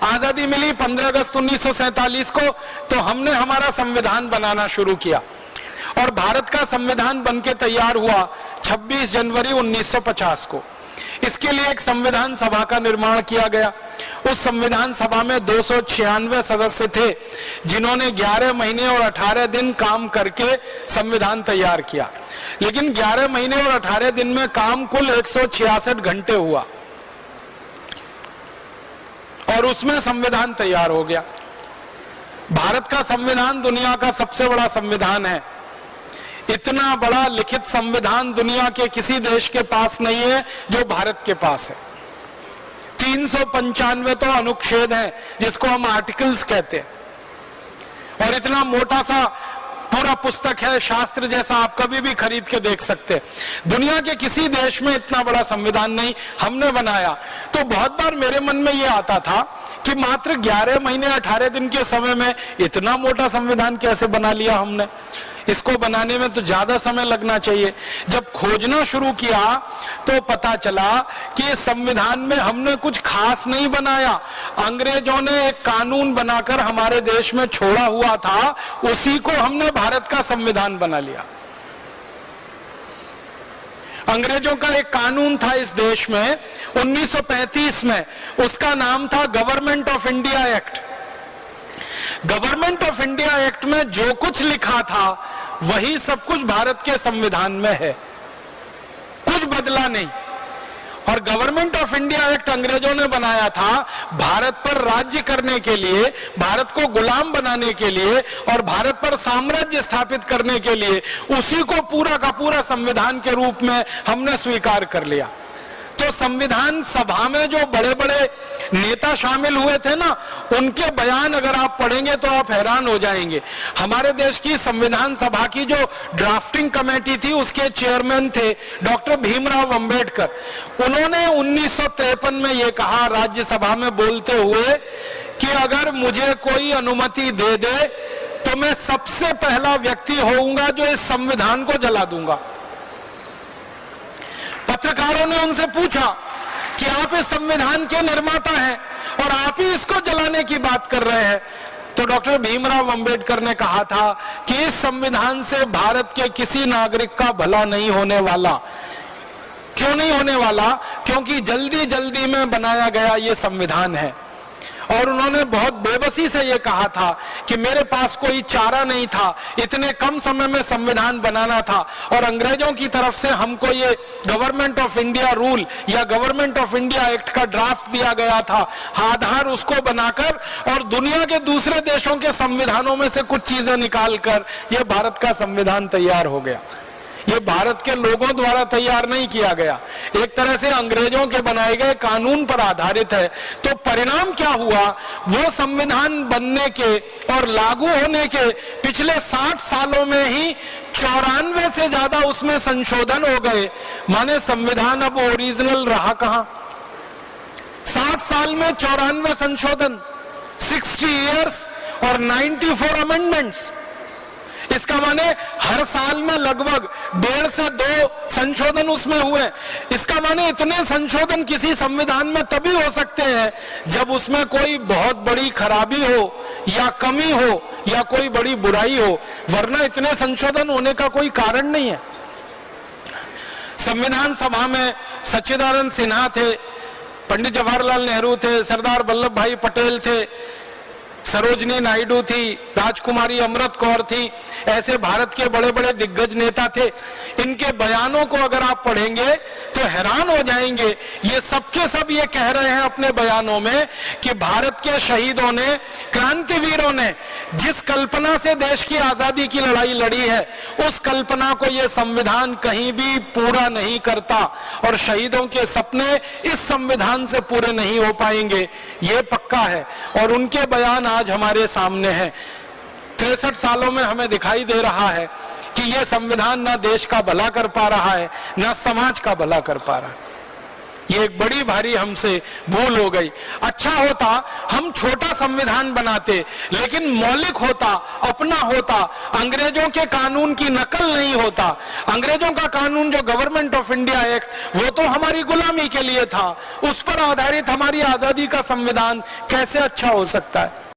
आजादी मिली 15 अगस्त 1947 को, तो हमने हमारा संविधान बनाना शुरू किया और भारत का संविधान बनके तैयार हुआ 26 जनवरी 1950 को। इसके लिए एक संविधान सभा का निर्माण किया गया। उस संविधान सभा में 296 सदस्य थे, जिन्होंने 11 महीने और 18 दिन काम करके संविधान तैयार किया। लेकिन 11 महीने और 18 दिन में काम कुल 166 घंटे हुआ और उसमें संविधान तैयार हो गया। भारत का संविधान दुनिया का सबसे बड़ा संविधान है। इतना बड़ा लिखित संविधान दुनिया के किसी देश के पास नहीं है जो भारत के पास है। 395 तो अनुच्छेद हैं, जिसको हम आर्टिकल्स कहते हैं, और इतना मोटा सा पूरा पुस्तक है, शास्त्र जैसा, आप कभी भी खरीद के देख सकते हैं। दुनिया के किसी देश में इतना बड़ा संविधान नहीं, हमने बनाया। तो बहुत बार मेरे मन में ये आता था कि मात्र 11 महीने 18 दिन के समय में इतना मोटा संविधान कैसे बना लिया हमने। इसको बनाने में तो ज्यादा समय लगना चाहिए। जब खोजना शुरू किया तो पता चला कि संविधान में हमने कुछ खास नहीं बनाया। अंग्रेजों ने एक कानून बनाकर हमारे देश में छोड़ा हुआ था, उसी को हमने भारत का संविधान बना लिया। अंग्रेजों का एक कानून था इस देश में 1935 में, उसका नाम था government of India act. Government of India act में जो कुछ लिखा था वही सब कुछ भारत के संविधान में है, कुछ बदला नहीं। और गवर्नमेंट ऑफ इंडिया एक्ट अंग्रेजों ने बनाया था भारत पर राज्य करने के लिए, भारत को गुलाम बनाने के लिए और भारत पर साम्राज्य स्थापित करने के लिए। उसी को पूरा का पूरा संविधान के रूप में हमने स्वीकार कर लिया। तो संविधान सभा में जो बड़े बड़े नेता शामिल हुए थे ना, उनके बयान अगर आप पढ़ेंगे तो आप हैरान हो जाएंगे। हमारे देश की संविधान सभा की जो ड्राफ्टिंग कमेटी थी, उसके चेयरमैन थे डॉक्टर भीमराव अंबेडकर। उन्होंने 1953 में ये कहा राज्यसभा में बोलते हुए कि अगर मुझे कोई अनुमति दे दे तो मैं सबसे पहला व्यक्ति होऊंगा जो इस संविधान को जला दूंगा। पत्रकारों ने उनसे पूछा कि आप इस संविधान के निर्माता हैं और आप ही इसको जलाने की बात कर रहे हैं। तो डॉक्टर भीमराव अंबेडकर ने कहा था कि इस संविधान से भारत के किसी नागरिक का भला नहीं होने वाला। क्यों नहीं होने वाला? क्योंकि जल्दी जल्दी में बनाया गया ये संविधान है। और उन्होंने बहुत बेबसी से ये कहा था कि मेरे पास कोई चारा नहीं था, इतने कम समय में संविधान बनाना था और अंग्रेजों की तरफ से हमको ये गवर्नमेंट ऑफ इंडिया रूल या गवर्नमेंट ऑफ इंडिया एक्ट का ड्राफ्ट दिया गया था। आधार उसको बनाकर और दुनिया के दूसरे देशों के संविधानों में से कुछ चीजें निकालकर ये भारत का संविधान तैयार हो गया। ये भारत के लोगों द्वारा तैयार नहीं किया गया, एक तरह से अंग्रेजों के बनाए गए कानून पर आधारित है। तो परिणाम क्या हुआ? वो संविधान बनने के और लागू होने के पिछले 60 सालों में ही 94 से ज्यादा उसमें संशोधन हो गए। माने संविधान अब ओरिजिनल रहा कहां? 60 साल में 94 संशोधन, 60 इयर्स और 94 अमेंडमेंट्स। इसका माने हर साल में लगभग 1.5 से 2 संशोधन उसमें हुए। इसका माने इतने संशोधन किसी संविधान में तभी हो सकते हैं जब उसमें कोई बहुत बड़ी खराबी हो या कमी हो या कोई बड़ी बुराई हो, वरना इतने संशोधन होने का कोई कारण नहीं है। संविधान सभा में सच्चिदानंद सिन्हा थे, पंडित जवाहरलाल नेहरू थे, सरदार वल्लभ भाई पटेल थे, सरोजनी नायडू थी, राजकुमारी अमृत कौर थी। ऐसे भारत के बड़े बड़े दिग्गज नेता थे। इनके बयानों को अगर आप पढ़ेंगे तो हैरान हो जाएंगे। ये सबके सब ये कह रहे हैं अपने बयानों में कि भारत के शहीदों ने, क्रांतिवीरों ने जिस कल्पना से देश की आजादी की लड़ाई लड़ी है, उस कल्पना को ये संविधान कहीं भी पूरा नहीं करता और शहीदों के सपने इस संविधान से पूरे नहीं हो पाएंगे, ये पक्का है। और उनके बयान आज हमारे सामने है। 63 सालों में हमें दिखाई दे रहा है कि यह संविधान ना देश का भला कर पा रहा है, ना समाज का भला कर पा रहा है। ये एक बड़ी भारी हमसे भूल हो गई। अच्छा होता हम छोटा संविधान बनाते, लेकिन मौलिक होता, अपना होता, अंग्रेजों के कानून की नकल नहीं होता। अंग्रेजों का कानून जो गवर्नमेंट ऑफ इंडिया एक्ट, वो तो हमारी गुलामी के लिए था, उस पर आधारित हमारी आजादी का संविधान कैसे अच्छा हो सकता है।